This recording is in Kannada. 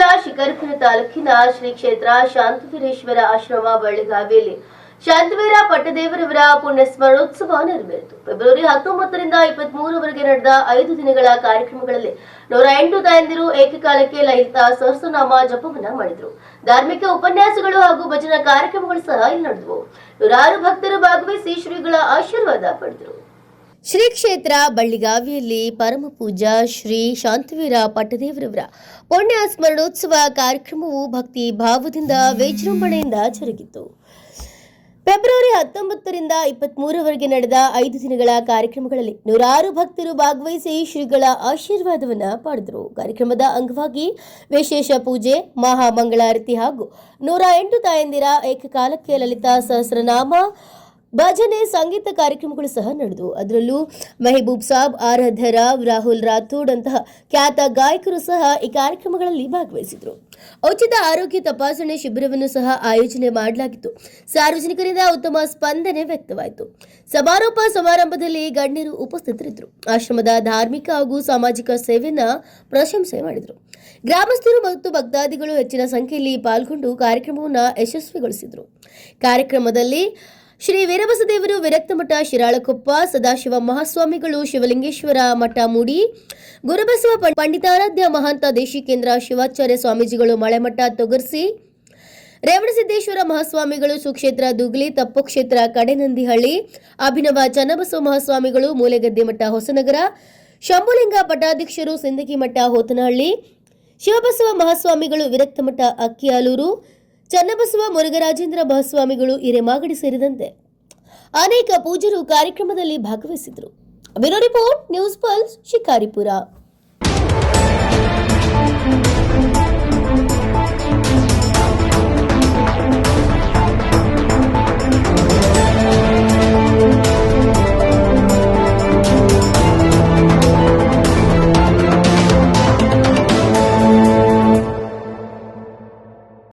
ಜಿಲ್ಲೆಯ ಶಿಕಾರಿಪುರ ತಾಲೂಕಿನ ಶ್ರೀ ಕ್ಷೇತ್ರ ಶಾಂತವೀರೇಶ್ವರ ಆಶ್ರಮ ಬಳ್ಳಿಗಾವಿಯಲ್ಲಿ ಶಾಂತವೀರ ಪಟ್ಟದೇವರವರ ಪುಣ್ಯ ಸ್ಮರಣೋತ್ಸವ ನೆರವೇರಿತು. ಫೆಬ್ರವರಿ 19ರಿಂದ 23ರವರೆಗೆ ನಡೆದ 5 ದಿನಗಳ ಕಾರ್ಯಕ್ರಮಗಳಲ್ಲಿ 108 ತಾಯಂದಿರು ಏಕಕಾಲಕ್ಕೆ ಲಲಿತ ಸಹಸ್ರನಾಮ ಜಪವನ್ನ ಮಾಡಿದರು. ಧಾರ್ಮಿಕ ಉಪನ್ಯಾಸಗಳು ಹಾಗೂ ಭಜನಾ ಕಾರ್ಯಕ್ರಮಗಳು ಸಹ ಇಲ್ಲಿ ನಡೆದವು. ನೂರಾರು ಭಕ್ತರು ಭಾಗವಹಿಸಿ ಶ್ರೀಗಳ ಆಶೀರ್ವಾದ ಪಡೆದರು. ಶ್ರೀ ಕ್ಷೇತ್ರ ಬಳ್ಳಿಗಾವಿಯಲ್ಲಿ ಪರಮ ಪೂಜ್ಯ ಶ್ರೀ ಶಾಂತವೀರ ಪಟ್ಟದೇವರವರ ಪುಣ್ಯ ಸ್ಮರಣೋತ್ಸವ ಕಾರ್ಯಕ್ರಮವು ಭಕ್ತಿ ಭಾವದಿಂದ ವಿಜೃಂಭಣೆಯಿಂದ ಜರುಗಿತು. ಫೆಬ್ರವರಿ 19ರಿಂದ 23ರವರೆಗೆ ನಡೆದ 5 ದಿನಗಳ ಕಾರ್ಯಕ್ರಮಗಳಲ್ಲಿ ನೂರಾರು ಭಕ್ತರು ಭಾಗವಹಿಸಿ ಶ್ರೀಗಳ ಆಶೀರ್ವಾದವನ್ನ ಪಡೆದರು. ಕಾರ್ಯಕ್ರಮದ ಅಂಗವಾಗಿ ವಿಶೇಷ ಪೂಜೆ, ಮಹಾಮಂಗಳಾರತಿ ಹಾಗೂ 108 ತಾಯಂದಿರ ಏಕಕಾಲಕ್ಕೆ ಲಲಿತ ಸಹಸ್ರನಾಮ ಭಜನೆ, ಸಂಗೀತ ಕಾರ್ಯಕ್ರಮಗಳು ಸಹ ನಡೆದವು. ಅದರಲ್ಲೂ ಮೆಹಬೂಬ್ ಸಾಬ್, ಆರಾಧ್ಯ ರಾವ್, ರಾಹುಲ್ ರಾಥೋಡ್ ಅಂತಹ ಖ್ಯಾತ ಗಾಯಕರು ಸಹ ಈ ಕಾರ್ಯಕ್ರಮಗಳಲ್ಲಿ ಭಾಗವಹಿಸಿದರು. ಉಚಿತ ಆರೋಗ್ಯ ತಪಾಸಣೆ ಶಿಬಿರವನ್ನು ಸಹ ಆಯೋಜನೆ ಮಾಡಲಾಗಿತ್ತು. ಸಾರ್ವಜನಿಕರಿಂದ ಉತ್ತಮ ಸ್ಪಂದನೆ ವ್ಯಕ್ತವಾಯಿತು. ಸಮಾರೋಪ ಸಮಾರಂಭದಲ್ಲಿ ಗಣ್ಯರು ಉಪಸ್ಥಿತರಿದ್ದರು. ಆಶ್ರಮದ ಧಾರ್ಮಿಕ ಹಾಗೂ ಸಾಮಾಜಿಕ ಸೇವೆಯನ್ನ ಪ್ರಶಂಸೆ ಮಾಡಿದರು. ಗ್ರಾಮಸ್ಥರು ಮತ್ತು ಭಕ್ತಾದಿಗಳು ಹೆಚ್ಚಿನ ಸಂಖ್ಯೆಯಲ್ಲಿ ಪಾಲ್ಗೊಂಡು ಕಾರ್ಯಕ್ರಮವನ್ನು ಯಶಸ್ವಿಗೊಳಿಸಿದರು. ಕಾರ್ಯಕ್ರಮದಲ್ಲಿ ಶ್ರೀ ವೀರಬಸದೇವರು ವಿರಕ್ತ ಮಠ ಶಿರಾಳಕೊಪ್ಪ, ಸದಾಶಿವ ಮಹಾಸ್ವಾಮಿಗಳು ಶಿವಲಿಂಗೇಶ್ವರ ಮಠ ಮೂಡಿ, ಗುರುಬಸವ ಪಂಡಿತಾರಾಧ್ಯ ಮಹಾಂತ ದೇಶಿಕೇಂದ್ರ ಶಿವಾಚಾರ್ಯ ಸ್ವಾಮೀಜಿಗಳು ಮಳೆಮಠ ತೊಗರ್ಸಿ, ರೇವಣಸಿದ್ದೇಶ್ವರ ಮಹಾಸ್ವಾಮಿಗಳು ಸುಕ್ಷೇತ್ರ ದುಗ್ಲಿ, ತಪ್ಪು ಕ್ಷೇತ್ರ ಕಡೆನಂದಿಹಳ್ಳಿ, ಅಭಿನವ ಚನ್ನಬಸವ ಮಹಾಸ್ವಾಮಿಗಳು ಮೂಲೆಗದ್ದೆ ಮಠ ಹೊಸನಗರ, ಶಂಭುಲಿಂಗ ಪಟ್ಟಾಧ್ಯಕ್ಷರು ಸಿಂದಗಿ ಮಠ ಹೋತನಹಳ್ಳಿ, ಶಿವಬಸವ ಮಹಾಸ್ವಾಮಿಗಳು ವಿರಕ್ತ ಮಠ ಅಕ್ಕಿಯಾಲೂರು, ಚನ್ನಬಸವ ಮುರುಘರಾಜೇಂದ್ರ ಮಹಾಸ್ವಾಮಿಗಳು ಹಿರೇಮಾಗಡಿ ಸೇರಿದಂತೆ ಅನೇಕ ಪೂಜ್ಯರು ಕಾರ್ಯಕ್ರಮದಲ್ಲಿ ಭಾಗವಹಿಸಿದರು. Bureau report, news pulse, Shikaripura.